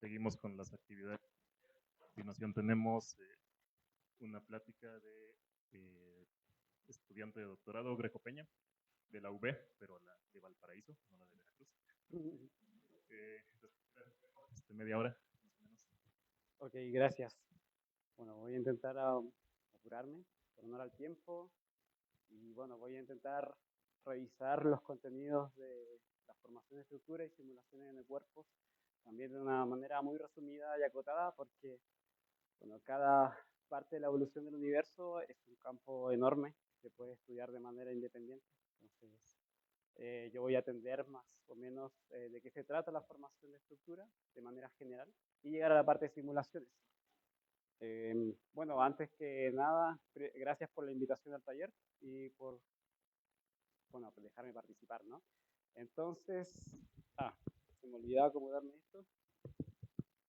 seguimos con las actividades. A continuación tenemos una plática de estudiante de doctorado Greco Peña, de la UB, pero la de Valparaíso, no la de Veracruz. Media hora, más o menos. Ok, gracias. Bueno, voy a intentar apurarme, por honor al tiempo, y bueno, voy a intentar revisar los contenidos de la formación de estructura y simulaciones en el cuerpo, también de una manera muy resumida y acotada, porque bueno, cada parte de la evolución del universo es un campo enorme que se puede estudiar de manera independiente. Entonces, yo voy a atender más o menos de qué se trata la formación de estructura de manera general y llegar a la parte de simulaciones. Bueno, antes que nada, gracias por la invitación al taller y por, bueno, por dejarme participar, ¿no? Entonces, se me olvidaba acomodarme esto.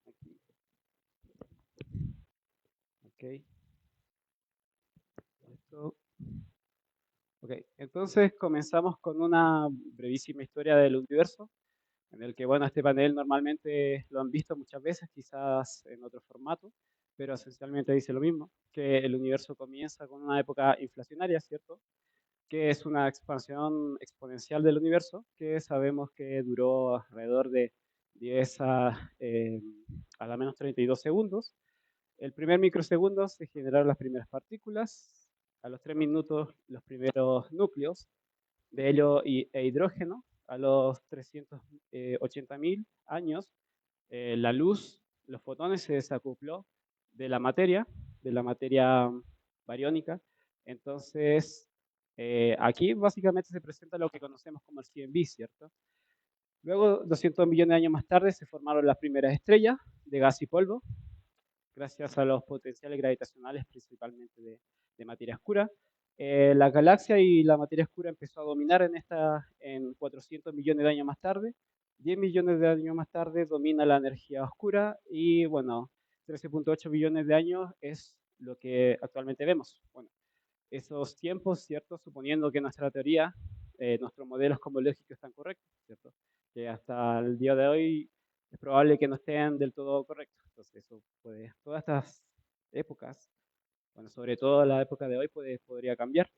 Aquí. Ok. Esto. Ok, entonces comenzamos con una brevísima historia del universo, en el que, bueno, este panel normalmente lo han visto muchas veces, quizás en otro formato, pero esencialmente dice lo mismo, que el universo comienza con una época inflacionaria, ¿cierto? Que es una expansión exponencial del universo, que sabemos que duró alrededor de 10 a la menos 32 segundos. El primer microsegundo se generaron las primeras partículas, a los 3 minutos los primeros núcleos de helio e hidrógeno, a los 380.000 años la luz, los fotones se desacopló de la materia bariónica. Entonces, aquí básicamente se presenta lo que conocemos como el CMB, ¿cierto? Luego, 200 millones de años más tarde, se formaron las primeras estrellas de gas y polvo, gracias a los potenciales gravitacionales, principalmente de materia oscura. La galaxia y la materia oscura empezó a dominar en 400 millones de años más tarde. 10 millones de años más tarde domina la energía oscura y, bueno, 13.8 billones de años es lo que actualmente vemos. Bueno, esos tiempos, ¿cierto? Suponiendo que nuestra teoría, nuestros modelos cosmológicos están correctos, ¿cierto? Que hasta el día de hoy es probable que no estén del todo correctos. Entonces, eso puede, todas estas épocas, bueno, sobre todo la época de hoy, podría cambiar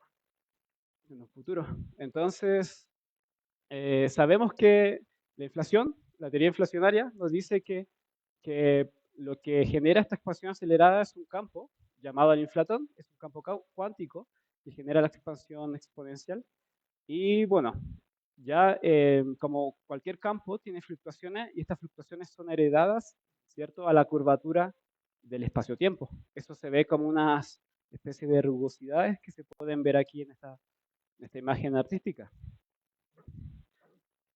en un futuro. Entonces, sabemos que la inflación, la teoría inflacionaria, nos dice que lo que genera esta expansión acelerada es un campo llamado el inflatón, es un campo cuántico que genera la expansión exponencial. Y bueno, ya como cualquier campo tiene fluctuaciones y estas fluctuaciones son heredadas, ¿cierto?, a la curvatura del espacio-tiempo. Eso se ve como unas especies de rugosidades que se pueden ver aquí en esta imagen artística.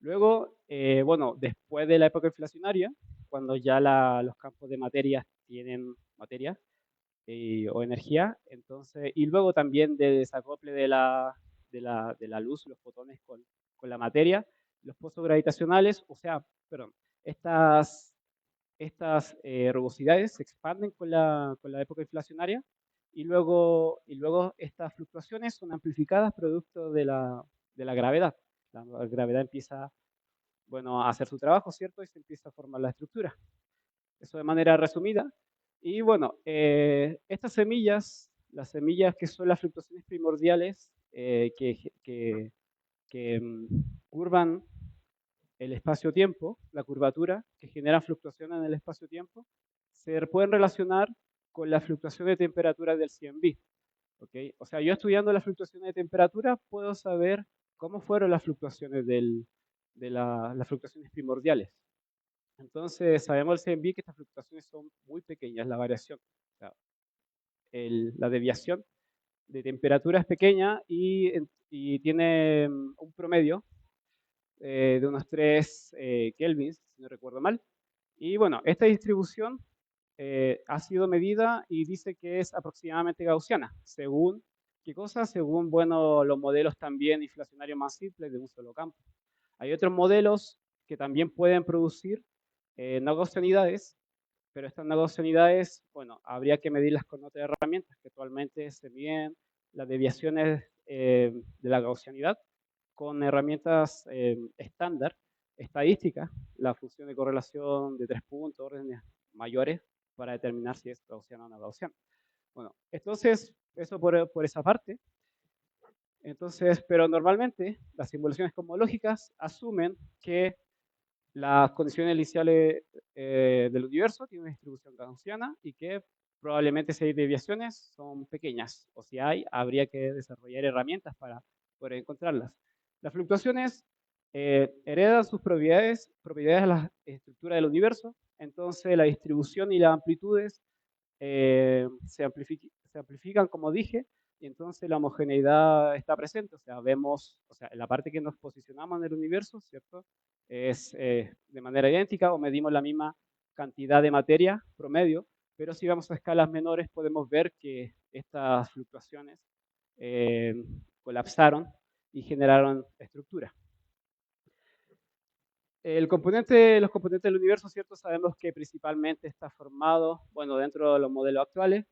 Luego, bueno, después de la época inflacionaria, cuando ya los campos de materia tienen materia o energía, entonces, y luego también de desacople de la luz, los fotones con la materia, los pozos gravitacionales, o sea, perdón, estas rugosidades se expanden con la época inflacionaria y luego estas fluctuaciones son amplificadas producto de la gravedad. La gravedad empieza, bueno, a hacer su trabajo, ¿cierto? Y se empieza a formar la estructura. Eso de manera resumida. Y bueno, estas semillas, las semillas que son las fluctuaciones primordiales que curvan el espacio-tiempo, la curvatura, que generan fluctuaciones en el espacio-tiempo, se pueden relacionar con la fluctuación de temperatura del CMB. ¿Okay? O sea, yo estudiando las fluctuaciones de temperatura puedo saber cómo fueron las fluctuaciones las fluctuaciones primordiales. Entonces, sabemos el CMB que estas fluctuaciones son muy pequeñas, la variación, o sea, la desviación de temperatura es pequeña y tiene un promedio de unos 3 kelvins, si no recuerdo mal. Y bueno, esta distribución ha sido medida y dice que es aproximadamente gaussiana, según, ¿qué cosa? Según, bueno, los modelos también inflacionarios más simples de un solo campo. Hay otros modelos que también pueden producir no gaussianidades, pero estas no gaussianidades, bueno, habría que medirlas con otras herramientas que actualmente se miden las desviaciones de la gaussianidad con herramientas estándar estadística, la función de correlación de 3 puntos, órdenes mayores, para determinar si es gaussiana o no gaussiana. Bueno, entonces, eso por esa parte. Entonces, pero normalmente las simulaciones cosmológicas asumen que las condiciones iniciales del universo tienen una distribución gaussiana y que probablemente si hay desviaciones son pequeñas, o si hay, habría que desarrollar herramientas para poder encontrarlas. Las fluctuaciones heredan sus propiedades a la estructura del universo, entonces la distribución y las amplitudes se amplifican, como dije, y entonces la homogeneidad está presente, o sea, vemos, o sea, en la parte que nos posicionamos en el universo, ¿cierto? Es de manera idéntica o medimos la misma cantidad de materia promedio, pero si vamos a escalas menores podemos ver que estas fluctuaciones eh, colapsaron y generaron estructura. Los componentes del universo, ¿cierto? Sabemos que principalmente está formado, bueno, dentro de los modelos actuales,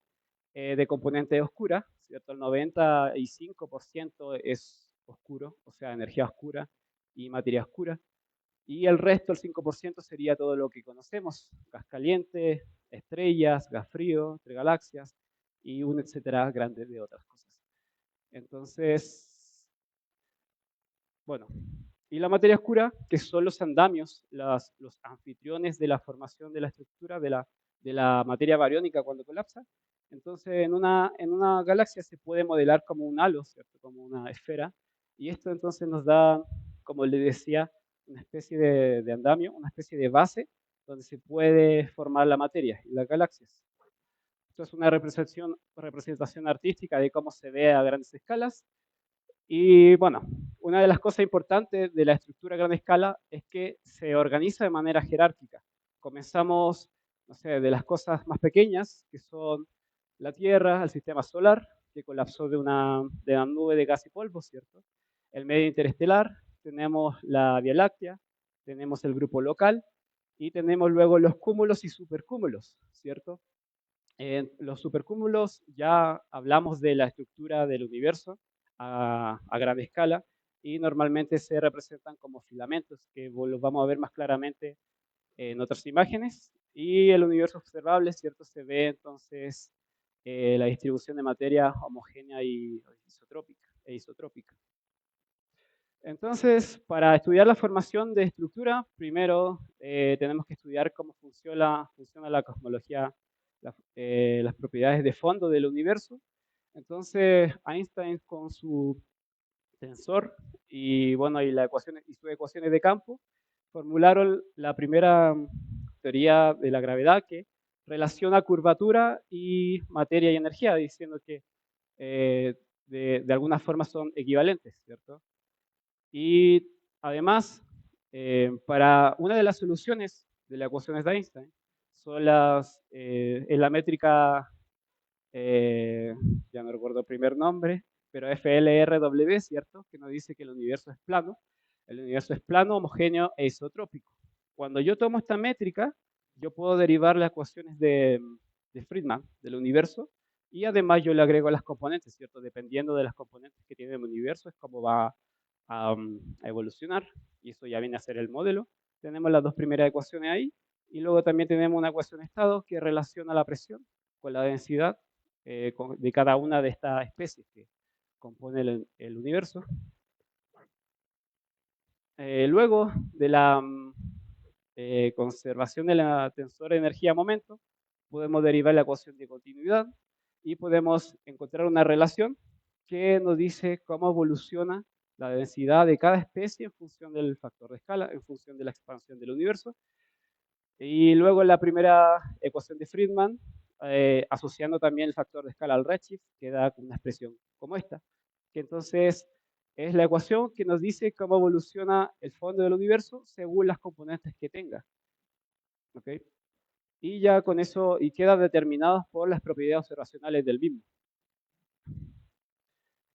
de componentes oscuras, ¿cierto? El 95% es oscuro, o sea, energía oscura y materia oscura. Y el resto, el 5%, sería todo lo que conocemos, gas caliente, estrellas, gas frío, entre galaxias y un etcétera grande de otras cosas. Entonces, bueno, y la materia oscura, que son los andamios, los anfitriones de la formación de la estructura de la materia bariónica cuando colapsa. Entonces, en una galaxia se puede modelar como un halo, ¿cierto? Como una esfera. Y esto entonces nos da, como le decía, una especie de andamio, una especie de base donde se puede formar la materia y las galaxias. Esto es una representación artística de cómo se ve a grandes escalas. Y bueno, una de las cosas importantes de la estructura a gran escala es que se organiza de manera jerárquica. Comenzamos, no sé, de las cosas más pequeñas, que son la Tierra, el sistema solar, que colapsó de una nube de gas y polvo, ¿cierto? El medio interestelar, tenemos la Vía Láctea, tenemos el grupo local y tenemos luego los cúmulos y supercúmulos, ¿cierto? En los supercúmulos ya hablamos de la estructura del universo a gran escala y normalmente se representan como filamentos, que los vamos a ver más claramente en otras imágenes. Y el universo observable, ¿cierto? Se ve entonces la distribución de materia homogénea y isotrópica. Entonces, para estudiar la formación de estructura, primero tenemos que estudiar cómo funciona la cosmología, las propiedades de fondo del universo. Entonces, Einstein con su tensor y, bueno, y sus ecuaciones de campo formularon la primera teoría de la gravedad que relaciona curvatura y materia y energía, diciendo que de alguna forma son equivalentes, ¿cierto? Y además, para una de las soluciones de las ecuaciones de Einstein son es la métrica, ya no recuerdo el primer nombre, pero FLRW, ¿cierto? Que nos dice que el universo es plano. El universo es plano, homogéneo e isotrópico. Cuando yo tomo esta métrica, yo puedo derivar las ecuaciones de Friedman del universo y además yo le agrego las componentes, ¿cierto? Dependiendo de las componentes que tiene el universo, es como va a evolucionar, y eso ya viene a ser el modelo. Tenemos las dos primeras ecuaciones ahí, y luego también tenemos una ecuación de estado que relaciona la presión con la densidad de cada una de estas especies que compone el universo. Luego de la conservación de la tensor de energía-momento, podemos derivar la ecuación de continuidad y podemos encontrar una relación que nos dice cómo evoluciona la densidad de cada especie en función del factor de escala, en función de la expansión del universo. Y luego la primera ecuación de Friedman, asociando también el factor de escala al redshift, que da una expresión como esta, que entonces es la ecuación que nos dice cómo evoluciona el fondo del universo según las componentes que tenga. ¿Okay? Y ya con eso, y queda determinado por las propiedades observacionales del mismo.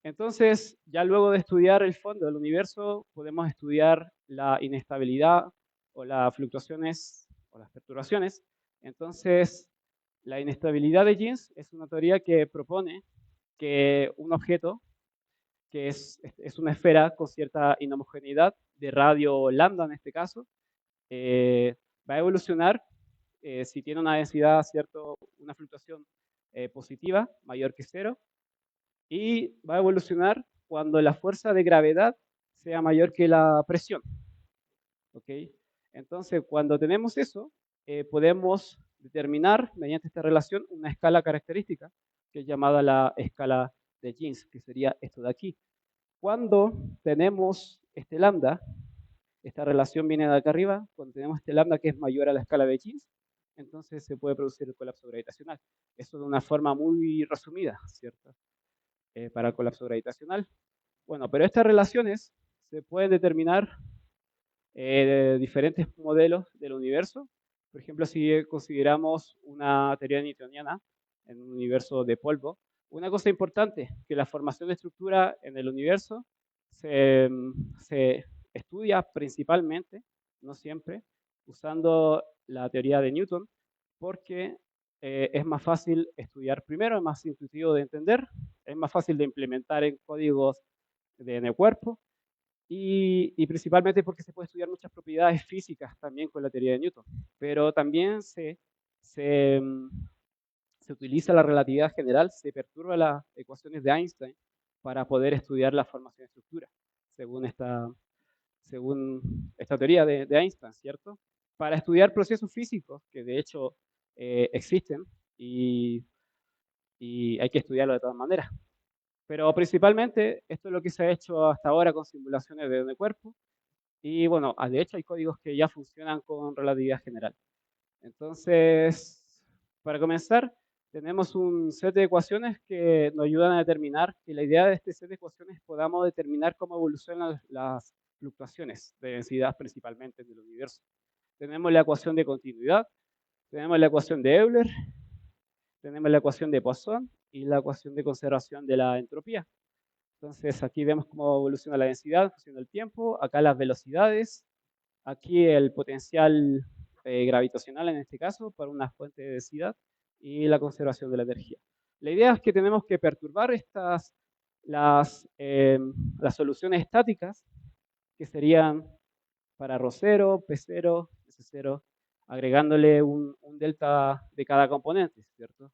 Entonces, ya luego de estudiar el fondo del universo, podemos estudiar la inestabilidad o las fluctuaciones o las perturbaciones. Entonces, la inestabilidad de Jeans es una teoría que propone que un objeto, que es una esfera con cierta inhomogeneidad, de radio lambda en este caso, va a evolucionar si tiene una densidad, ¿cierto? Una fluctuación positiva mayor que 0, y va a evolucionar cuando la fuerza de gravedad sea mayor que la presión. ¿Ok? Entonces, cuando tenemos eso, podemos determinar mediante esta relación una escala característica que es llamada la escala de Jeans, que sería esto de aquí. Cuando tenemos este lambda, esta relación viene de acá arriba, cuando tenemos este lambda que es mayor a la escala de Jeans, entonces se puede producir el colapso gravitacional. Eso de una forma muy resumida, ¿cierto? Para el colapso gravitacional. Bueno, pero estas relaciones se pueden determinar de diferentes modelos del universo. Por ejemplo, si consideramos una teoría newtoniana en un universo de polvo, una cosa importante, que la formación de estructura en el universo se estudia principalmente, no siempre, usando la teoría de Newton, porque es más fácil estudiar primero, es más intuitivo de entender, es más fácil de implementar en códigos en el cuerpo, y principalmente porque se puede estudiar muchas propiedades físicas también con la teoría de Newton. Pero también se utiliza la relatividad general, se perturba las ecuaciones de Einstein para poder estudiar la formación de estructura, según esta teoría de Einstein, ¿cierto? Para estudiar procesos físicos, que de hecho existen, y hay que estudiarlo de todas maneras. Pero principalmente esto es lo que se ha hecho hasta ahora con simulaciones de cuerpo. Y bueno, de hecho hay códigos que ya funcionan con relatividad general. Entonces, para comenzar, tenemos un set de ecuaciones que nos ayudan a determinar, que la idea de este set de ecuaciones podamos determinar cómo evolucionan las fluctuaciones de densidad principalmente en el universo. Tenemos la ecuación de continuidad, tenemos la ecuación de Euler, tenemos la ecuación de Poisson y la ecuación de conservación de la entropía. Entonces aquí vemos cómo evoluciona la densidad en función del tiempo, acá las velocidades, aquí el potencial gravitacional en este caso para una fuente de densidad y la conservación de la energía. La idea es que tenemos que perturbar las soluciones estáticas que serían para ρ0, P0, S0, agregándole un delta de cada componente, ¿cierto?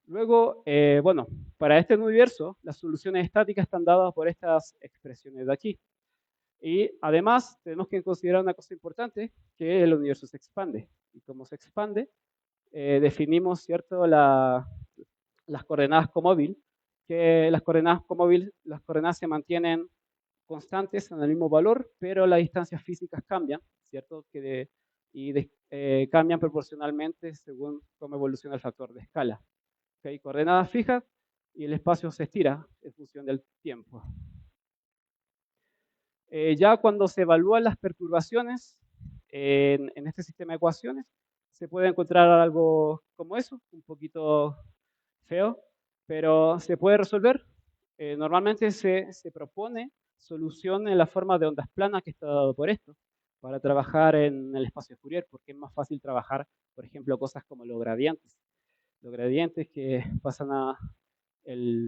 Luego, bueno, para este universo, las soluciones estáticas están dadas por estas expresiones de aquí. Y además, tenemos que considerar una cosa importante, que el universo se expande. Y como se expande, definimos, ¿cierto?, las coordenadas comóvil, que las coordenadas se mantienen constantes en el mismo valor, pero las distancias físicas cambian, ¿cierto? Cambian proporcionalmente según cómo evoluciona el factor de escala. ¿Okay? Coordenadas fijas y el espacio se estira en función del tiempo. Ya cuando se evalúan las perturbaciones en este sistema de ecuaciones, se puede encontrar algo como eso, un poquito feo, pero se puede resolver. Normalmente se propone solución en la forma de ondas planas que está dado por esto, para trabajar en el espacio de Fourier, porque es más fácil trabajar, por ejemplo, cosas como los gradientes. Los gradientes que pasan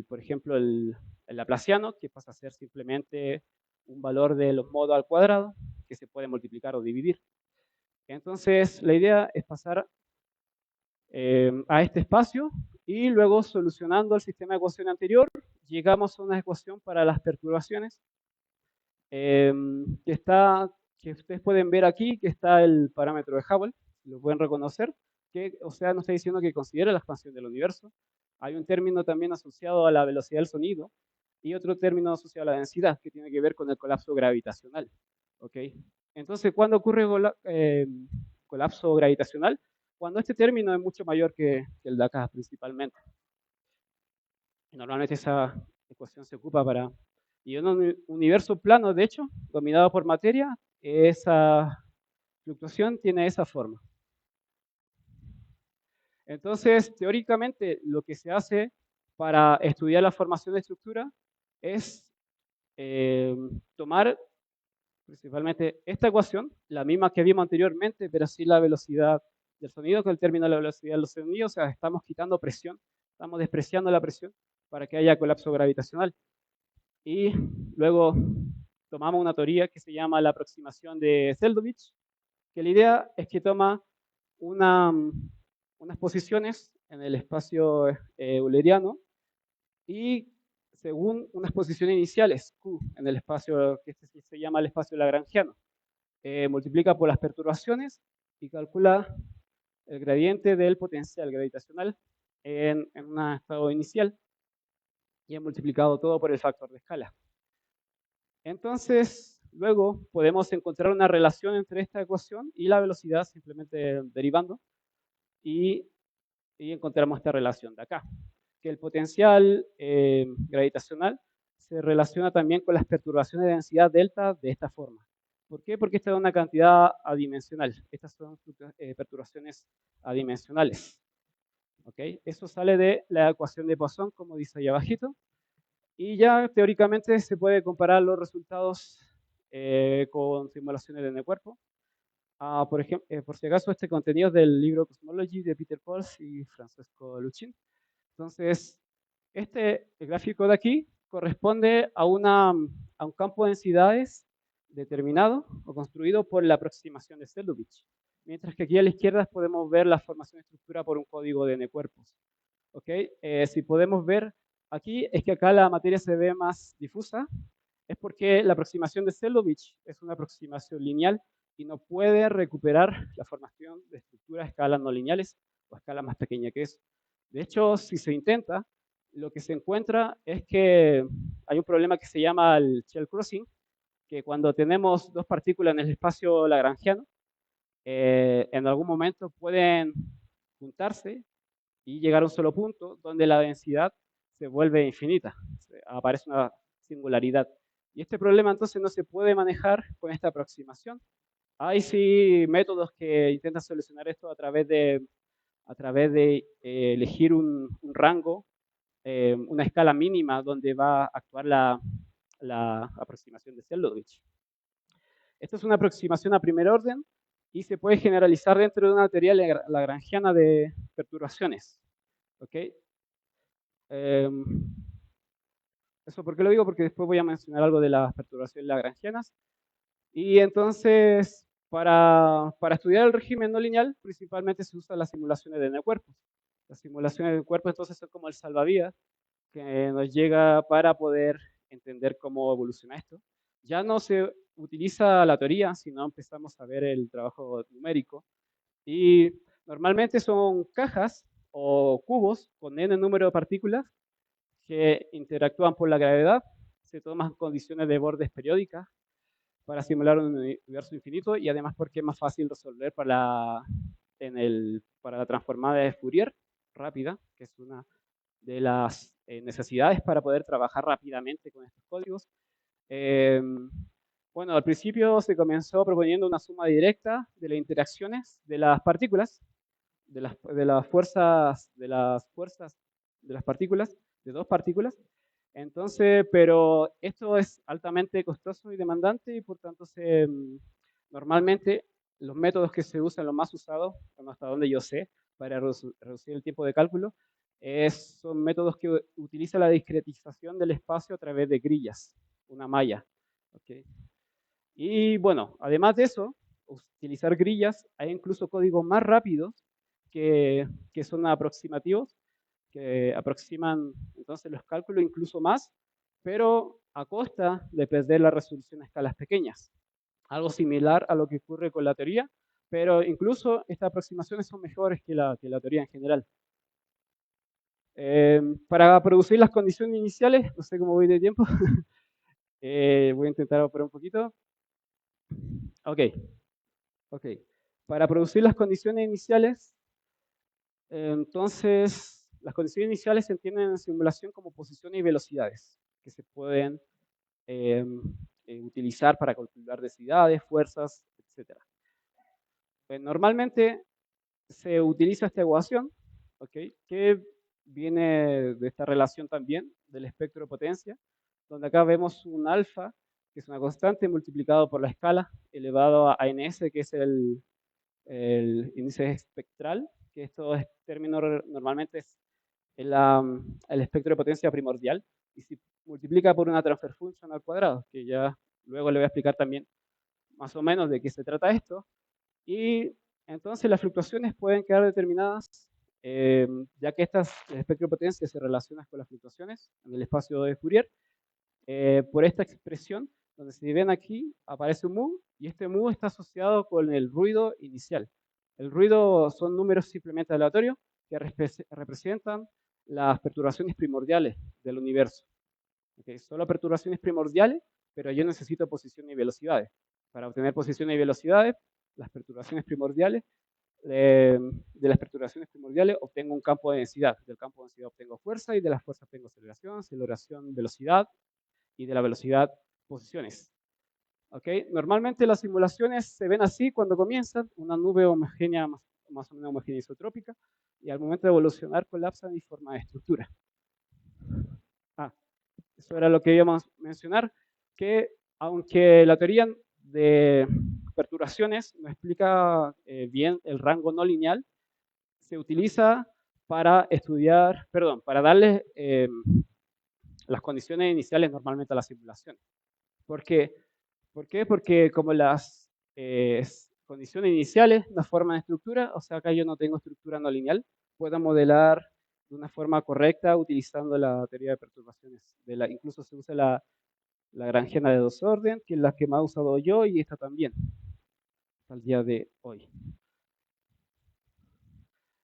por ejemplo, el laplaciano, que pasa a ser simplemente un valor de los modos al cuadrado, que se puede multiplicar o dividir. Entonces, la idea es pasar a este espacio y luego solucionando el sistema de ecuación anterior, llegamos a una ecuación para las perturbaciones que ustedes pueden ver aquí, que está el parámetro de Hubble, lo pueden reconocer, que, o sea, nos está diciendo que considera la expansión del universo. Hay un término también asociado a la velocidad del sonido y otro término asociado a la densidad, que tiene que ver con el colapso gravitacional. ¿Okay? Entonces, ¿cuándo ocurre colapso gravitacional? Cuando este término es mucho mayor que el de acá, principalmente. Normalmente esa ecuación se ocupa para... Y en un universo plano, de hecho, dominado por materia, esa fluctuación tiene esa forma. Entonces, teóricamente, lo que se hace para estudiar la formación de estructura es tomar principalmente esta ecuación, la misma que vimos anteriormente, pero sin la velocidad del sonido, con el término de la velocidad del sonido, o sea, estamos quitando presión, estamos despreciando la presión para que haya colapso gravitacional. Y luego tomamos una teoría que se llama la aproximación de Zeldovich, que la idea es que toma unas posiciones en el espacio euleriano y según unas posiciones iniciales, Q, en el espacio que se llama el espacio lagrangiano, multiplica por las perturbaciones y calcula el gradiente del potencial gravitacional en un estado inicial y he multiplicado todo por el factor de escala. Entonces, luego podemos encontrar una relación entre esta ecuación y la velocidad simplemente derivando y encontramos esta relación de acá, que el potencial gravitacional se relaciona también con las perturbaciones de densidad delta de esta forma. ¿Por qué? Porque esta es una cantidad adimensional. Estas son perturbaciones adimensionales. ¿Okay? Eso sale de la ecuación de Poisson, como dice ahí abajito. Y ya teóricamente se puede comparar los resultados con simulaciones de cuerpo. Por ejemplo, por si acaso, este contenido es del libro Cosmology de Peter Pohls y Francesco Luchin. Entonces, el gráfico de aquí corresponde a un campo de densidades determinado o construido por la aproximación de Zeldovich. Mientras que aquí a la izquierda podemos ver la formación de estructura por un código de N-cuerpos. ¿Okay? Si podemos ver aquí, es que acá la materia se ve más difusa, es porque la aproximación de Zeldovich es una aproximación lineal y no puede recuperar la formación de estructuras a escalas no lineales o a escala más pequeña que eso. De hecho, si se intenta, lo que se encuentra es que hay un problema que se llama el shell crossing, que cuando tenemos dos partículas en el espacio lagrangiano, en algún momento pueden juntarse y llegar a un solo punto donde la densidad se vuelve infinita, aparece una singularidad. Y este problema entonces no se puede manejar con esta aproximación. Hay sí métodos que intentan solucionar esto a través de elegir un rango, una escala mínima donde va a actuar la aproximación de Zeldovich. Esta es una aproximación a primer orden y se puede generalizar dentro de una teoría lagrangiana de perturbaciones. ¿Okay? ¿Eso por qué lo digo? Porque después voy a mencionar algo de las perturbaciones lagrangianas. Y entonces, para estudiar el régimen no lineal, principalmente se usan las simulaciones de N-cuerpos. Las simulaciones de cuerpos entonces son como el salvavidas que nos llega para poder entender cómo evoluciona esto. Ya no se utiliza la teoría, sino empezamos a ver el trabajo numérico. Y normalmente son cajas o cubos con n número de partículas que interactúan por la gravedad. Se toman condiciones de bordes periódicas para simular un universo infinito y además porque es más fácil resolver para la transformada de Fourier rápida, que es una de las necesidades para poder trabajar rápidamente con estos códigos. Bueno, al principio se comenzó proponiendo una suma directa de las interacciones de las partículas, de las fuerzas de las partículas, de dos partículas. Entonces, pero esto es altamente costoso y demandante y por tanto normalmente los métodos que se usan, los más usados, bueno, hasta donde yo sé, para reducir el tiempo de cálculo, son métodos que utilizan la discretización del espacio a través de grillas, una malla. ¿Okay? Y bueno, además de eso, utilizar grillas, hay incluso códigos más rápidos que son aproximativos, que aproximan entonces los cálculos incluso más, pero a costa de perder la resolución a escalas pequeñas. Algo similar a lo que ocurre con la teoría, pero incluso estas aproximaciones son mejores que la teoría en general. Para producir las condiciones iniciales, no sé cómo voy de tiempo, voy a intentar operar un poquito. Ok. Para producir las condiciones iniciales, entonces, las condiciones iniciales se entienden en simulación como posiciones y velocidades que se pueden utilizar para calcular densidades, fuerzas, etc. Normalmente se utiliza esta ecuación, ¿okay? Que viene de esta relación también del espectro de potencia, donde acá vemos un alfa, que es una constante, multiplicado por la escala, elevado a ns, que es el índice espectral, que esto es término normalmente es el espectro de potencia primordial, y se multiplica por una transfer function al cuadrado, que ya Luego le voy a explicar también más o menos de qué se trata esto. Y entonces las fluctuaciones pueden quedar determinadas, ya que el espectro de potencia se relaciona con las fluctuaciones en el espacio de Fourier, por esta expresión, donde si ven aquí, aparece un mu, y este mu está asociado con el ruido inicial. El ruido son números simplemente aleatorios que representan las perturbaciones primordiales del universo. ¿Okay? Solo perturbaciones primordiales, pero yo necesito posición y velocidades. Para obtener posición y velocidades, las perturbaciones primordiales, de las perturbaciones primordiales obtengo un campo de densidad. Del campo de densidad obtengo fuerza y de las fuerzas obtengo aceleración, velocidad y de la velocidad posiciones. ¿Okay? Normalmente las simulaciones se ven así cuando comienzan, una nube homogénea, más o menos homogénea isotrópica, y al momento de evolucionar colapsan y forman estructura. Eso era lo que íbamos a mencionar, que aunque la teoría de perturbaciones no explica bien el rango no lineal, se utiliza para estudiar, perdón, para darle las condiciones iniciales normalmente a las simulaciones. ¿Por qué? Porque como las condiciones iniciales no forman estructura, o sea, acá yo no tengo estructura no lineal, puedo modelar de una forma correcta utilizando la teoría de perturbaciones. Incluso se usa la Lagrangiana de dos orden, que es la que más he usado yo, y esta también, hasta el día de hoy.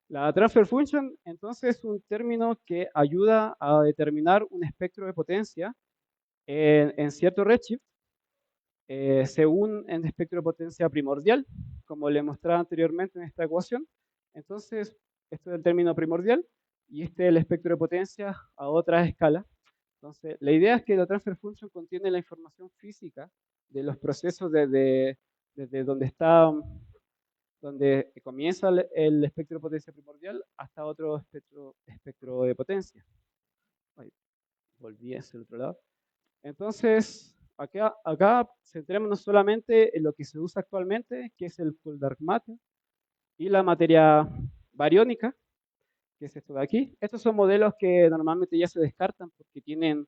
La transfer function, entonces, es un término que ayuda a determinar un espectro de potencia en cierto redshift, según el espectro de potencia primordial, como le mostraba anteriormente en esta ecuación. Entonces, esto es el término primordial, y este es el espectro de potencia a otra escala. Entonces, la idea es que la transfer function contiene la información física de los procesos desde donde comienza el espectro de potencia primordial hasta otro espectro de potencia. Ay, volví hacia el otro lado. Entonces, acá centrémonos solamente en lo que se usa actualmente, que es el cold dark matter y la materia bariónica, que es esto de aquí. Estos son modelos que normalmente ya se descartan porque tienen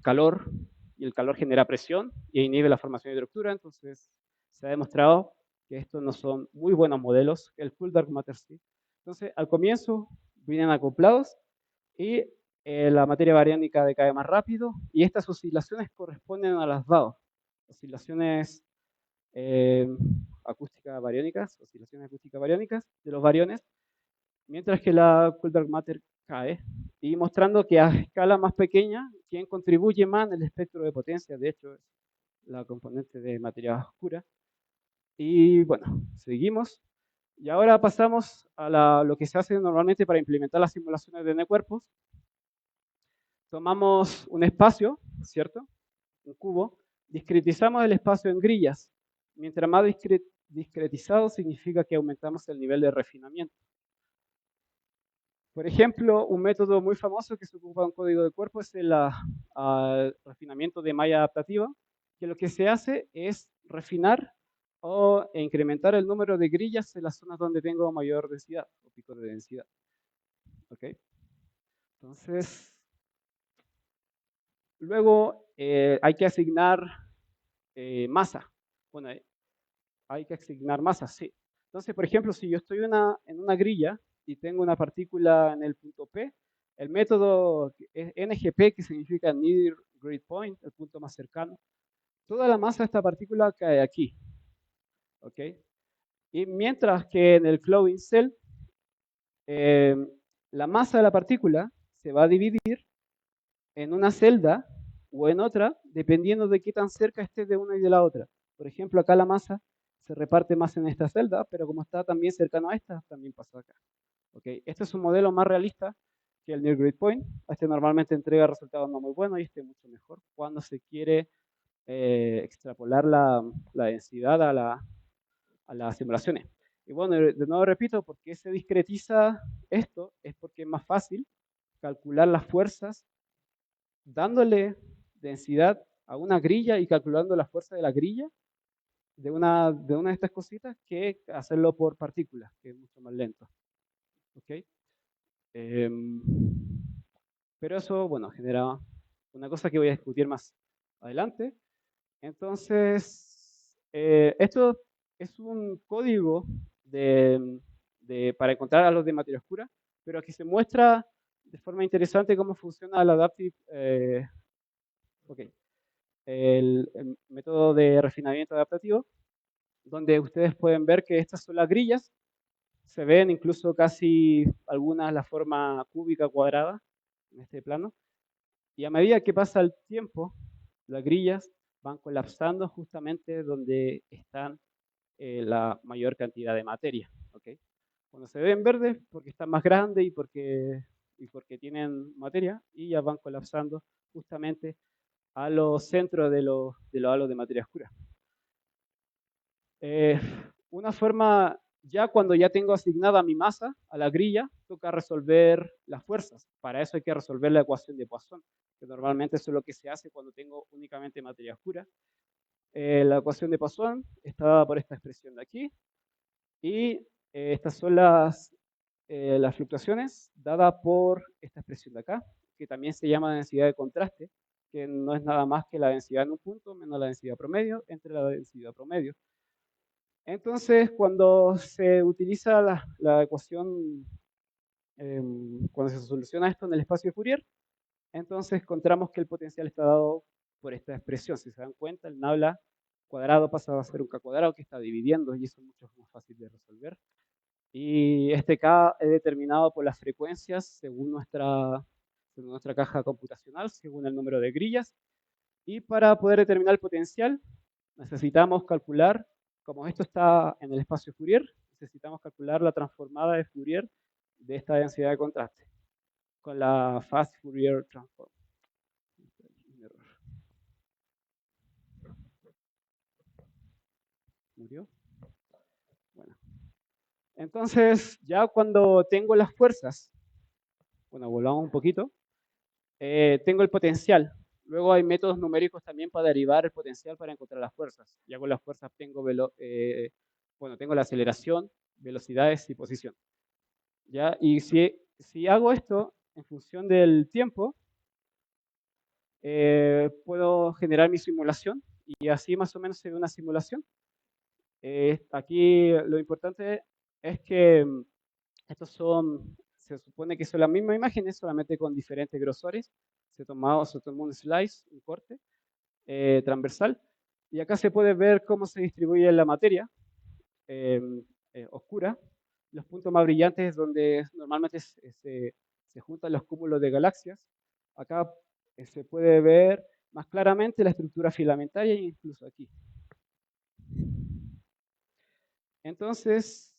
calor, y el calor genera presión y inhibe la formación de estructura. Entonces, se ha demostrado que estos no son muy buenos modelos, el cold dark matter sí. Entonces, al comienzo vienen acoplados y la materia bariónica decae más rápido, y estas oscilaciones corresponden a las DAO, oscilaciones acústicas bariónicas, oscilaciones acústicas bariónicas de los bariones, mientras que la cold dark matter cae, y mostrando que a escala más pequeña, quien contribuye más en el espectro de potencia, de hecho, es la componente de materia oscura. Y bueno, seguimos. Y ahora pasamos a lo que se hace normalmente para implementar las simulaciones de N-cuerpos. Tomamos un espacio, ¿cierto? Un cubo. Discretizamos el espacio en grillas. Mientras más discretizado significa que aumentamos el nivel de refinamiento. Por ejemplo, un método muy famoso que se ocupa en código de cuerpo es el refinamiento de malla adaptativa, que lo que se hace es refinar o incrementar el número de grillas en las zonas donde tengo mayor densidad o pico de densidad. ¿Ok? Entonces, luego hay que asignar masa. Bueno, hay que asignar masa, sí. Entonces, por ejemplo, si yo estoy en una grilla y tengo una partícula en el punto P, el método es NGP, que significa Near Grid Point, el punto más cercano, toda la masa de esta partícula cae aquí. ¿Ok? Y mientras que en el Flow in Cell, la masa de la partícula se va a dividir en una celda o en otra, dependiendo de qué tan cerca esté de una y de la otra. Por ejemplo, acá la masa se reparte más en esta celda, pero como está también cercano a esta, también pasa acá. ¿Okay? Este es un modelo más realista que el Near Grid Point. Este normalmente entrega resultados no muy buenos, y este mucho mejor cuando se quiere extrapolar la densidad a las simulaciones. Y bueno, de nuevo repito, ¿por qué se discretiza esto? Es porque es más fácil calcular las fuerzas dándole densidad a una grilla y calculando la fuerza de la grilla de una de estas cositas, que hacerlo por partículas, que es mucho más lento. ¿Ok? Pero eso, bueno, genera una cosa que voy a discutir más adelante. Entonces, esto es un código para encontrar a los de materia oscura, pero aquí se muestra de forma interesante cómo funciona el Adaptive, ok, el método de refinamiento adaptativo, donde ustedes pueden ver que estas son las grillas, se ven incluso casi algunas la forma cúbica cuadrada en este plano, y a medida que pasa el tiempo, las grillas van colapsando justamente donde están la mayor cantidad de materia. ¿Okay? Cuando se ven verdes, porque están más grandes y porque tienen materia, y ya van colapsando justamente a los centros de los halos de materia oscura. Una forma, ya cuando ya tengo asignada mi masa a la grilla, toca resolver las fuerzas. Para eso hay que resolver la ecuación de Poisson, que normalmente eso es lo que se hace cuando tengo únicamente materia oscura. La ecuación de Poisson está dada por esta expresión de aquí, y estas son las fluctuaciones dadas por esta expresión de acá, que también se llama densidad de contraste, que no es nada más que la densidad en un punto menos la densidad promedio entre la densidad promedio. Entonces, cuando se utiliza la ecuación, cuando se soluciona esto en el espacio de Fourier, entonces encontramos que el potencial está dado por esta expresión. Si se dan cuenta, el nabla cuadrado pasa a ser un k cuadrado que está dividiendo, y eso es mucho más fácil de resolver. Y este k es determinado por las frecuencias según nuestra caja computacional, según el número de grillas. Y para poder determinar el potencial, necesitamos calcular, como esto está en el espacio Fourier, necesitamos calcular la transformada de Fourier de esta densidad de contraste con la Fast Fourier Transform. ¿Murió? Bueno. Entonces, ya cuando tengo las fuerzas, bueno, volvamos un poquito, tengo el potencial. Luego hay métodos numéricos también para derivar el potencial para encontrar las fuerzas. Ya con las fuerzas tengo, tengo la aceleración, velocidades y posición. ¿Ya? Y si hago esto en función del tiempo, puedo generar mi simulación, y así más o menos se ve una simulación. Aquí lo importante es que se supone que son las mismas imágenes, solamente con diferentes grosores. Se tomó un slice, un corte transversal, y acá se puede ver cómo se distribuye la materia oscura. Los puntos más brillantes es donde normalmente se juntan los cúmulos de galaxias. Acá se puede ver más claramente la estructura filamentaria, incluso aquí. Entonces,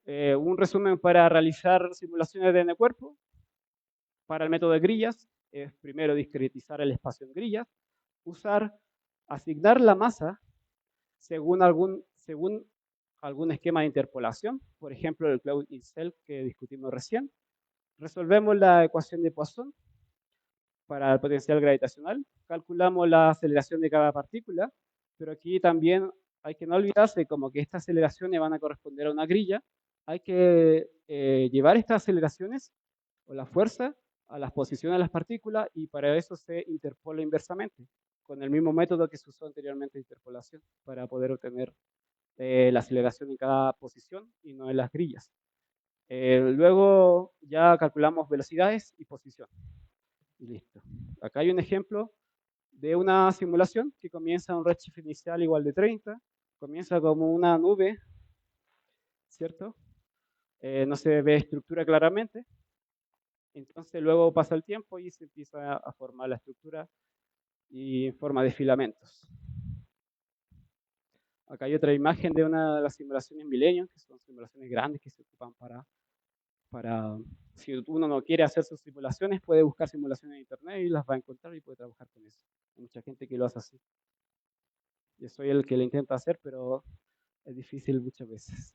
un resumen para realizar simulaciones de N-cuerpo. Para el método de grillas, es primero discretizar el espacio en grillas, asignar la masa según algún esquema de interpolación, por ejemplo el Claude-Ensel que discutimos recién. Resolvemos la ecuación de Poisson para el potencial gravitacional, calculamos la aceleración de cada partícula, pero aquí también hay que no olvidarse como que estas aceleraciones van a corresponder a una grilla. Hay que llevar estas aceleraciones o la fuerza a las posiciones de las partículas, y para eso se interpola inversamente, con el mismo método que se usó anteriormente de interpolación, para poder obtener la aceleración en cada posición y no en las grillas. Luego ya calculamos velocidades y posición. Y listo. Acá hay un ejemplo de una simulación que comienza a un redshift inicial igual de 30, comienza como una nube, ¿cierto? No se ve estructura claramente. Entonces luego pasa el tiempo y se empieza a formar la estructura y en forma de filamentos. Acá hay otra imagen de una de las simulaciones Millennium, que son simulaciones grandes que se ocupan para si uno no quiere hacer sus simulaciones, puede buscar simulaciones en internet y las va a encontrar y puede trabajar con eso. Hay mucha gente que lo hace así. Yo soy el que lo intenta hacer, pero es difícil muchas veces.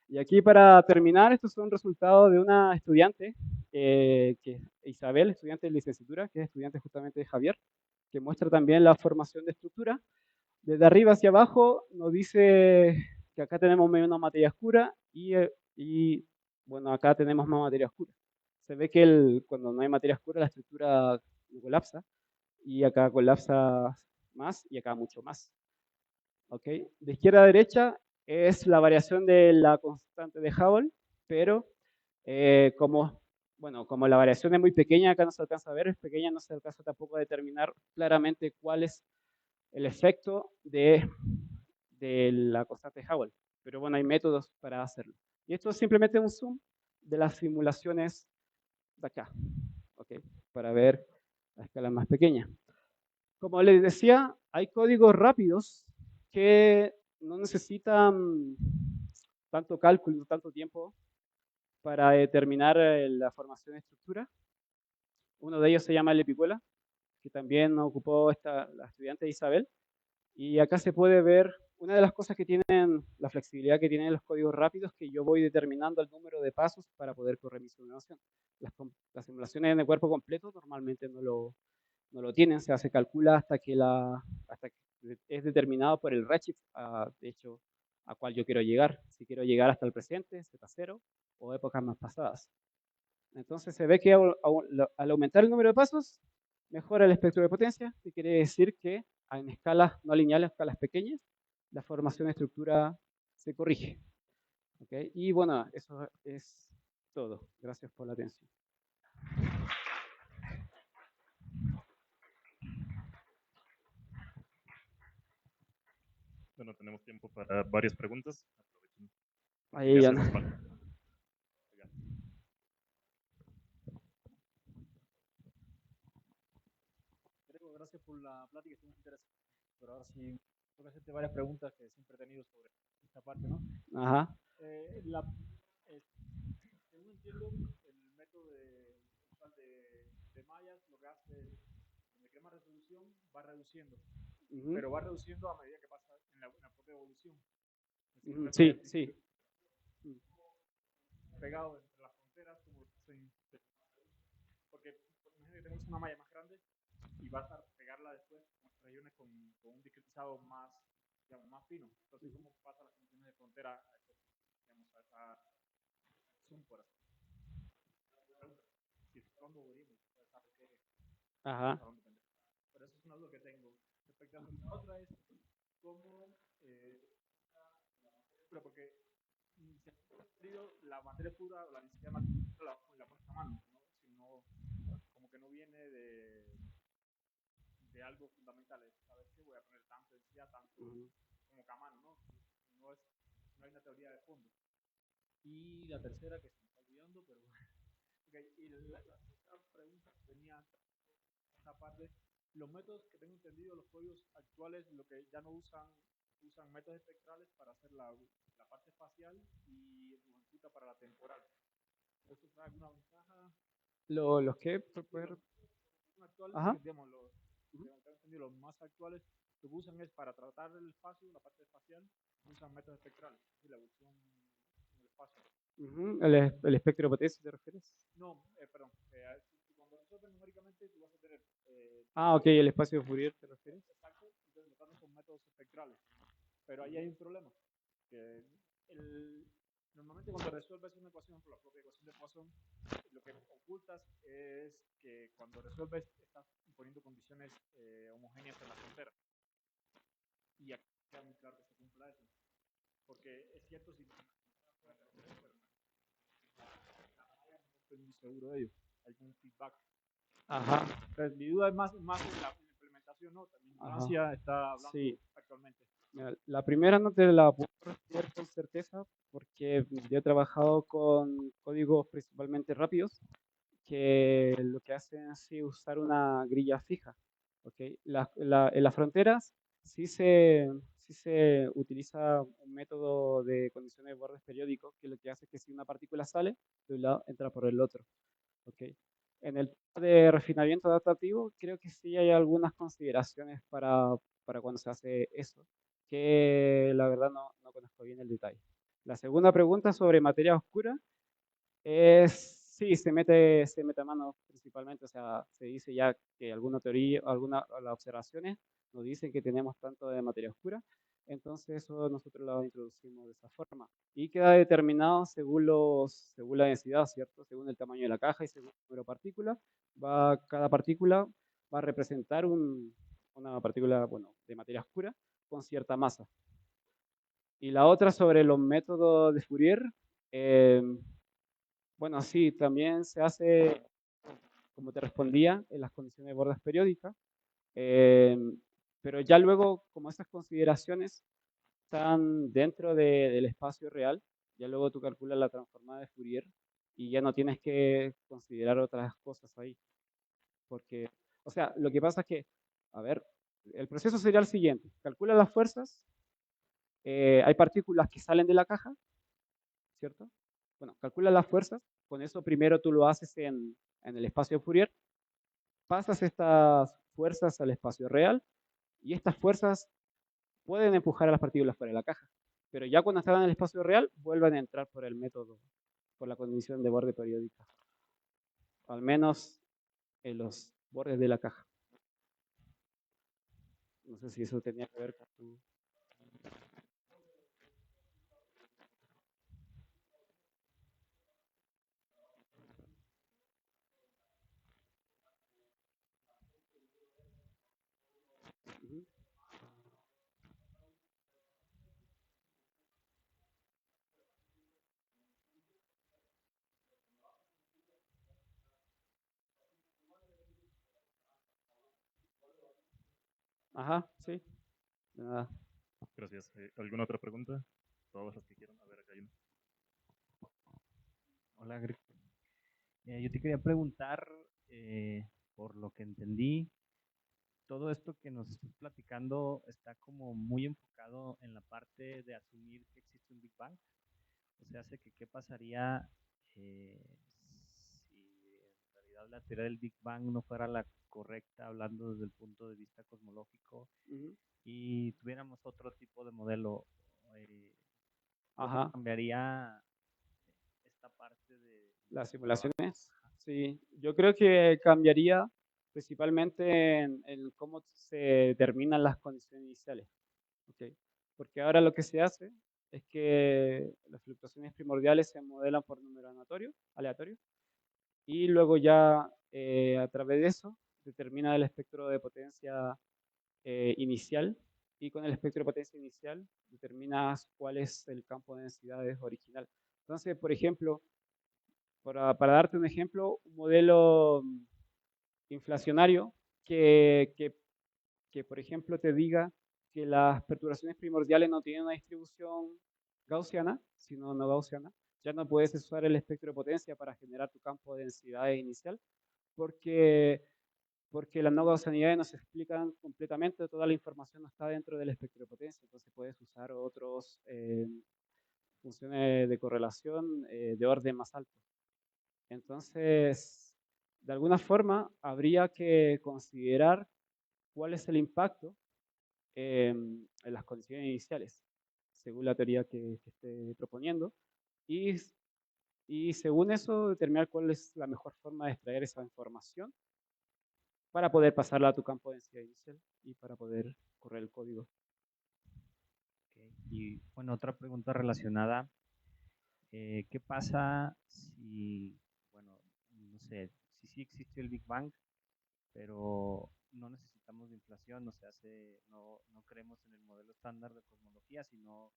Y aquí para terminar, estos son resultados de una estudiante, que es Isabel, estudiante de licenciatura, que es estudiante justamente de Javier, que muestra también la formación de estructura. Desde arriba hacia abajo nos dice que acá tenemos menos materia oscura y bueno, acá tenemos más materia oscura. Se ve que cuando no hay materia oscura la estructura no colapsa, y acá colapsa más y acá mucho más. ¿Ok? De izquierda a derecha es la variación de la constante de Hubble, pero como, bueno, como la variación es muy pequeña, acá no se alcanza a ver, es pequeña, no se alcanza tampoco a determinar claramente cuál es el efecto de la constante Hubble. Pero bueno, hay métodos para hacerlo. Y esto es simplemente un zoom de las simulaciones de acá, ¿ok? Para ver a escala más pequeña. Como les decía, hay códigos rápidos que no necesitan tanto cálculo, tanto tiempo para determinar la formación de estructura. Uno de ellos se llama el Epicola, que también ocupó la estudiante Isabel. Y acá se puede ver una de las cosas que tienen, la flexibilidad que tienen los códigos rápidos, que yo voy determinando el número de pasos para poder correr mi simulación. Las simulaciones de cuerpo completo normalmente no lo tienen, se calcula hasta que es determinado por el redshift, de hecho, a cuál yo quiero llegar. Si quiero llegar hasta el presente, Z0, o épocas más pasadas. Entonces se ve que al aumentar el número de pasos, mejora el espectro de potencia, que quiere decir que en escalas no lineales, escalas pequeñas, la formación de estructura se corrige. ¿Okay? Y bueno, eso es todo. Gracias por la atención. Bueno, tenemos tiempo para varias preguntas. Aprovechen. Ahí ya no. Gracias por la plática, estuvo muy interesante. Pero ahora sí, tengo que hacerte varias preguntas que siempre he tenido sobre esta parte, ¿no? Ajá. Eh, según entiendo, el método de mallas lo que hace es, donde crea más resolución, va reduciendo. Pero va reduciendo a medida que pasa en la propia evolución. Es decir, sí, sí. Pegado entre las fronteras, como porque imagínate que tenemos una malla más grande y vas a pegarla después con regiones con un discretizado más, digamos, más fino. Entonces, ¿cómo pasa las funciones de frontera a esa zoom, por así decirlo? Si cuando venimos, ¿sabes qué? Ajá. Pero eso es una duda que tengo. Respecto a la otra es cómo, porque se ha perdido la materia pura o la densidad material la pones a mano, ¿no? Sino, como que no viene de algo fundamental. ¿Sabes qué? Voy a poner tanto densidad, tanto como que a mano, ¿no? No, no hay una teoría de fondo. Y la tercera, que se me está olvidando, pero okay. Y la tercera pregunta venía esta parte. Los métodos que tengo entendido, los códigos actuales, lo que ya no usan métodos espectrales para hacer la parte espacial y longitud para la temporal. ¿Eso trae alguna ventaja? ¿Los qué? Actuales, digamos, los más actuales, lo que usan es para tratar el espacio, la parte espacial, usan métodos espectrales, y la evolución en el espacio. ¿El espectro de potencia te refieres? No, perdón. Cuando resuelves numéricamente, tú vas a tener. Ok, el espacio de Fourier te refieres. Exacto, entonces lo tratan con métodos espectrales. Pero ahí hay un problema. Que normalmente cuando resuelves una ecuación por la propia ecuación de Poisson, lo que ocultas es que cuando resuelves estás imponiendo condiciones homogéneas en la frontera. Y aquí queda muy claro que se cumpla eso. Porque es cierto si no estoy muy seguro de ello. Hay un feedback. Ajá. Entonces, mi duda es más en la implementación, ¿no? También Francia está hablando actualmente. La primera no te la puedo responder con certeza porque yo he trabajado con códigos principalmente rápidos que lo que hacen es usar una grilla fija. ¿Okay? En las fronteras sí se utiliza un método de condiciones de bordes periódicos que lo que hace es que si una partícula sale de un lado, entra por el otro. ¿Okay? En el tema de refinamiento adaptativo, creo que sí hay algunas consideraciones para cuando se hace eso, que la verdad no conozco bien el detalle. La segunda pregunta sobre materia oscura sí, se mete a mano principalmente, o sea, se dice ya que alguna teoría, las observaciones nos dicen que tenemos tanto de materia oscura, entonces eso nosotros lo introducimos de esa forma. Y queda determinado según la densidad, ¿cierto? Según el tamaño de la caja y según el número de partículas, cada partícula va a representar una partícula, bueno, de materia oscura con cierta masa. Y la otra sobre los métodos de Fourier, eh, bueno, sí, también se hace, como te respondía, en las condiciones de bordes periódicas, eh, pero ya luego, como esas consideraciones están dentro del espacio real, ya luego tú calculas la transformada de Fourier y ya no tienes que considerar otras cosas ahí. Porque, o sea, lo que pasa es que, a ver, el proceso sería el siguiente. Calcula las fuerzas, hay partículas que salen de la caja, ¿cierto? Bueno, calcula las fuerzas, con eso primero tú lo haces en el espacio de Fourier, pasas estas fuerzas al espacio real y estas fuerzas pueden empujar a las partículas fuera de la caja. Pero ya cuando están en el espacio real, vuelven a entrar por el método, por la condición de borde periódica. Al menos en los bordes de la caja. No sé si eso tenía que ver con tu... Ujú. Ajá, sí. De nada. Gracias. ¿Alguna otra pregunta? Todas las que quieran. A ver, acá hay una. Hola, yo te quería preguntar, por lo que entendí, todo esto que nos estás platicando está como muy enfocado en la parte de asumir que existe un Big Bang. O sea, hace que qué pasaría si en realidad la teoría del Big Bang no fuera la correcta, hablando desde el punto de vista cosmológico, Ujú. y tuviéramos otro tipo de modelo. ¿Cómo Ajá. cambiaría esta parte de Las nuestro trabajo? simulaciones. Sí, yo creo que cambiaría principalmente en cómo se determinan las condiciones iniciales. ¿Ok? Porque ahora lo que se hace es que las fluctuaciones primordiales se modelan por número aleatorio, y luego ya a través de eso determina el espectro de potencia inicial, y con el espectro de potencia inicial determinas cuál es el campo de densidades original. Entonces, por ejemplo, para darte un ejemplo, un modelo inflacionario que, por ejemplo, te diga que las perturbaciones primordiales no tienen una distribución gaussiana, sino no gaussiana, ya no puedes usar el espectro de potencia para generar tu campo de densidades inicial, porque, porque las no gaussianidades nos explican completamente, toda la información no está dentro del espectro de potencia, entonces puedes usar otras funciones de correlación de orden más alto. Entonces, de alguna forma, habría que considerar cuál es el impacto en las condiciones iniciales, según la teoría que esté proponiendo, y, y según eso determinar cuál es la mejor forma de extraer esa información para poder pasarla a tu campo de densidad inicial y para poder correr el código. Okay. Y bueno, otra pregunta relacionada, ¿qué pasa si, bueno, no sé, si sí existe el Big Bang, pero no necesitamos de inflación, no creemos en el modelo estándar de cosmología, sino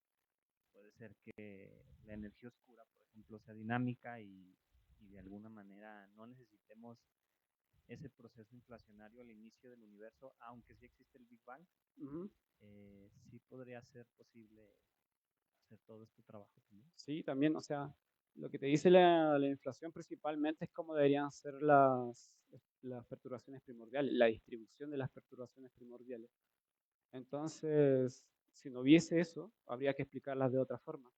puede ser que la energía oscura, por ejemplo, sea dinámica y de alguna manera no necesitemos ese proceso inflacionario al inicio del universo, aunque sí existe el Big Bang? Sí podría ser posible hacer todo este trabajo también. Sí, también, o sea, lo que te dice la inflación principalmente es cómo deberían ser las perturbaciones primordiales, la distribución de las perturbaciones primordiales. Entonces, si no hubiese eso, habría que explicarlas de otra forma.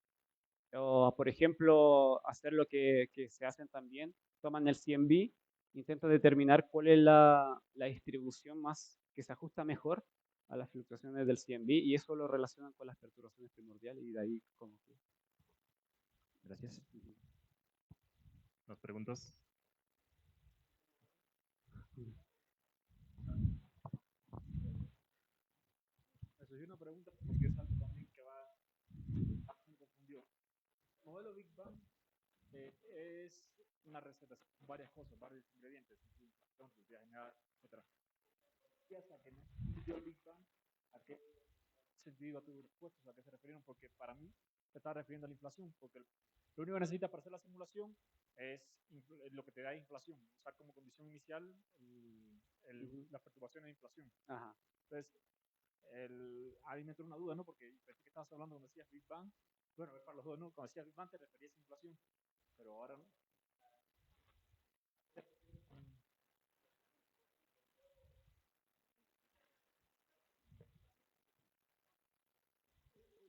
O, por ejemplo, hacer lo que se hacen también, toman el CMB, intentan determinar cuál es la distribución más que se ajusta mejor a las fluctuaciones del CMB, y eso lo relacionan con las perturbaciones primordiales, y de ahí como que... Gracias. ¿Más preguntas? Me surgió una pregunta porque es algo también que me confundió. El modelo Big Bang es una receta con varias cosas, varios ingredientes, inflación, velocidad general, etc. piensa que no existió el Big Bang, ¿a qué sentido iba tu respuesta? O sea, ¿a qué se refirieron? Porque para mí se está refiriendo a la inflación, porque lo único que necesitas para hacer la simulación es lo que te da inflación, usar como condición inicial las perturbaciones de inflación. Ajá. Entonces, ahí me entró una duda, ¿no? Porque pensé que estabas hablando cuando decías Big Bang. Bueno, es para los dos, ¿no? Cuando decías Big Bang te referías a inflación, pero ahora no.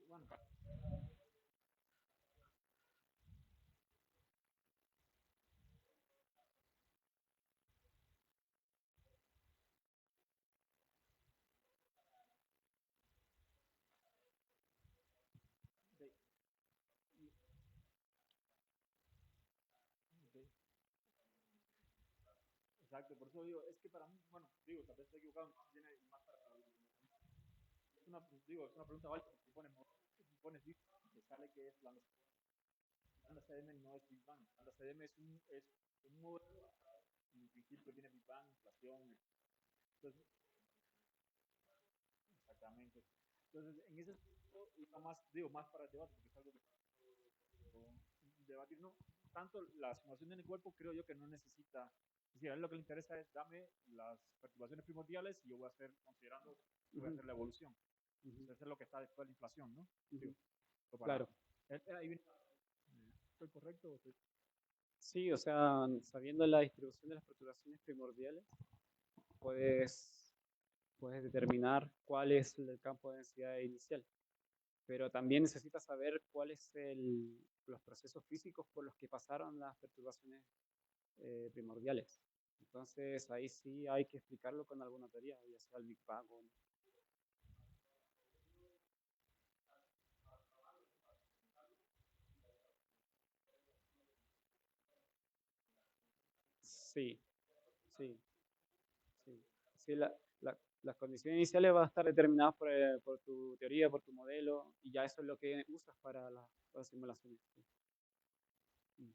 Bueno, de, de, exacto, por eso digo, es que para mí, bueno, digo, tal vez estoy equivocado, tiene más para es una, digo, es una pregunta válida, si pones Big Bang, te sale que es lambda CDM no es Big Bang, lambda CDM es un modelo en el principio tiene Big Bang, inflación, entonces, exactamente. Entonces, en ese sentido, iba más, digo, más para el debate, porque es algo que debatir, no tanto la simulación en el cuerpo, creo yo que no necesita, es decir, a él lo que le interesa es dame las perturbaciones primordiales y yo voy a hacer, considerando, voy a hacer la evolución. Eso es lo que está después de la inflación, ¿no? Digo, Claro. Ahí viene, ¿estoy correcto? Sí, o sea, sabiendo la distribución de las perturbaciones primordiales, puedes determinar cuál es el campo de densidad inicial. Pero también necesitas saber cuáles son los procesos físicos por los que pasaron las perturbaciones primordiales. Entonces ahí sí hay que explicarlo con alguna teoría, ya sea el Big Bang o no. Sí, sí, sí. Sí, las condiciones iniciales van a estar determinadas por tu teoría, por tu modelo, y ya eso es lo que usas para las simulaciones. Sí.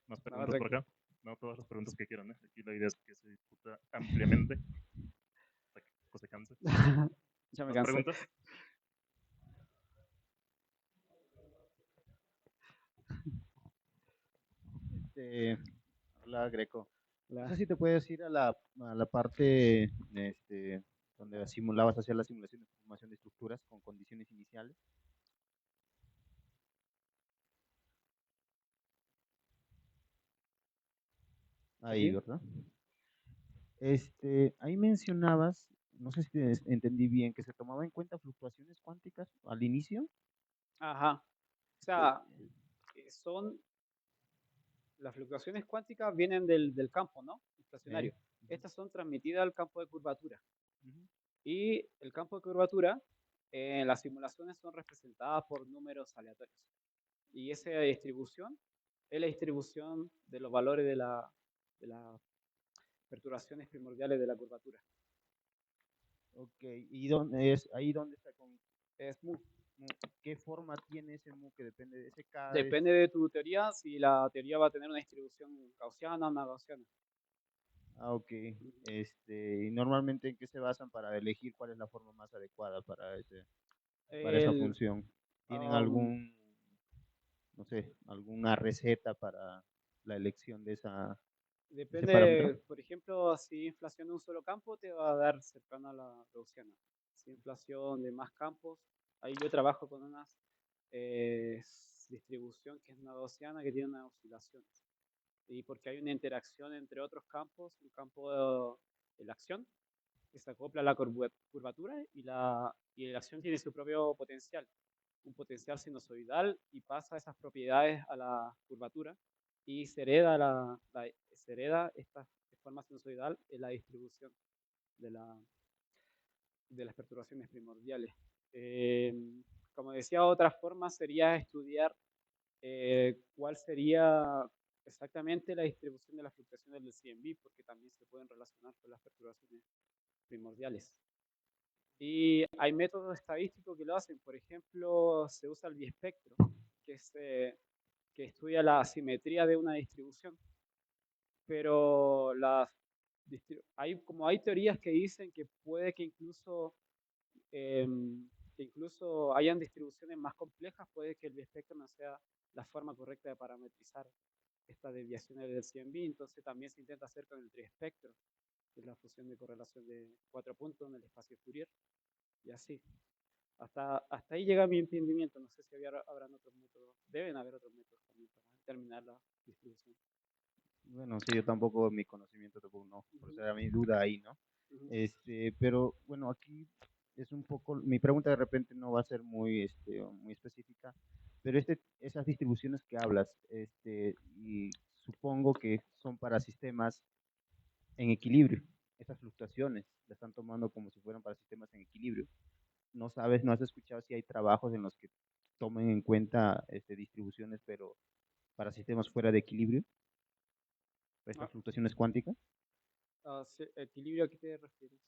¿Más Nada, preguntas por acá? No, todas las preguntas que quieran, ¿eh? Aquí la idea es que se discuta ampliamente hasta que Coco se canse. Ya me ¿Más cansé. preguntas? Hola, Greco. No La- sé si te puedes ir a la parte donde simulabas hacer la simulación de formación de estructuras con condiciones iniciales. Ahí, ¿Aquí? ¿verdad? Ahí mencionabas, no sé si entendí bien, que se tomaba en cuenta fluctuaciones cuánticas al inicio. Ajá. O sea, son las fluctuaciones cuánticas vienen del campo, ¿no? Inflacionario. Estas son transmitidas al campo de curvatura. Y el campo de curvatura en las simulaciones son representadas por números aleatorios. Y esa distribución es la distribución de los valores de las perturbaciones primordiales de la curvatura. Ok, ¿y dónde es ahí donde está con Es mu. qué forma tiene ese mu que depende de ese K? Depende de tu teoría, si la teoría va a tener una distribución gaussiana o no gaussiana. Ah, ok. ¿Y normalmente en qué se basan para elegir cuál es la forma más adecuada para esa El, función? ¿Tienen um, no sé, alguna receta para la elección de ese parámetro? depende, por ejemplo, si inflación de un solo campo te va a dar cercano a la gaussiana. Si inflación de más campos, ahí yo trabajo con una distribución que es una gaussiana que tiene unas oscilaciones. Y porque hay una interacción entre otros campos, un campo de la acción que se acopla a la curvatura y la acción tiene su propio potencial, un potencial sinusoidal y pasa esas propiedades a la curvatura y se hereda esta forma sinusoidal en la distribución de, de las perturbaciones primordiales. Como decía, otra forma sería estudiar cuál sería exactamente la distribución de las fluctuaciones del CMB, porque también se pueden relacionar con las perturbaciones primordiales. Y hay métodos estadísticos que lo hacen. Por ejemplo, se usa el biespectro, que estudia la asimetría de una distribución. Pero hay teorías que dicen que puede que incluso hayan distribuciones más complejas, puede que el bispectro no sea la forma correcta de parametrizar estas desviaciones del CMB, entonces también se intenta hacer con el triespectro, que es la función de correlación de 4 puntos en el espacio Fourier, y así. Hasta ahí llega mi entendimiento, no sé si habrán otros métodos, deben haber otros métodos también para determinar la distribución. Bueno, sí, yo tampoco, mi conocimiento tampoco no, por eso era mi duda ahí, ¿no? Ujú. Pero bueno, aquí es un poco, mi pregunta de repente no va a ser muy, muy específica, pero esas distribuciones que hablas, y supongo que son para sistemas en equilibrio, esas fluctuaciones las están tomando como si fueran para sistemas en equilibrio. No sabes, no has escuchado si hay trabajos en los que tomen en cuenta distribuciones, pero para sistemas fuera de equilibrio, estas Ah, fluctuaciones cuánticas. sí, ¿equilibrio a qué te refieres?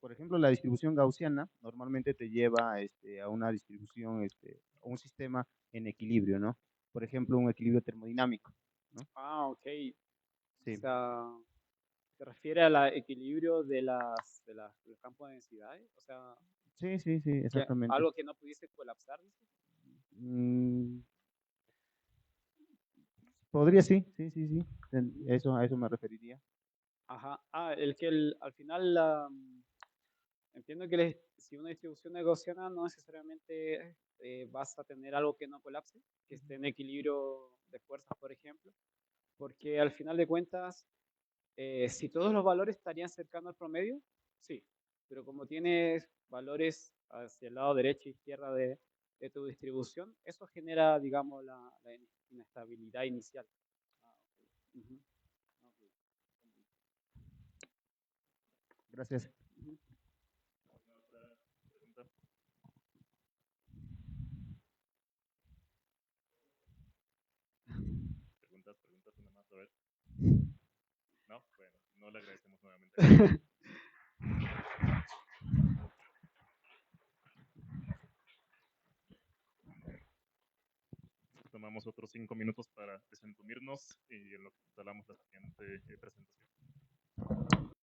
Por ejemplo, la distribución gaussiana normalmente te lleva a una distribución, a un sistema en equilibrio, ¿no? Por ejemplo, un equilibrio termodinámico, ¿no? Ok. O Sí, sea, ¿se refiere al equilibrio de los campos de densidades? O sea, sí, sí, sí, exactamente. algo que no pudiese colapsar, dices. Mm, podría, sí, sí, sí, sí. Eso, a eso me referiría. Ajá. Al final, entiendo que si una distribución es gaussiana, no necesariamente vas a tener algo que no colapse, que esté en equilibrio de fuerzas, por ejemplo, porque al final de cuentas, si todos los valores estarían cercanos al promedio, sí, pero como tienes valores hacia el lado derecho e izquierda de tu distribución, eso genera, digamos, la inestabilidad inicial. Ujú. Gracias. Ujú. ¿Alguna otra pregunta? Preguntas, una más, a ver. ¿No? Bueno, no le agradecemos nuevamente. Tomamos otros 5 minutos para desentumirnos y en lo que instalamos la siguiente presentación.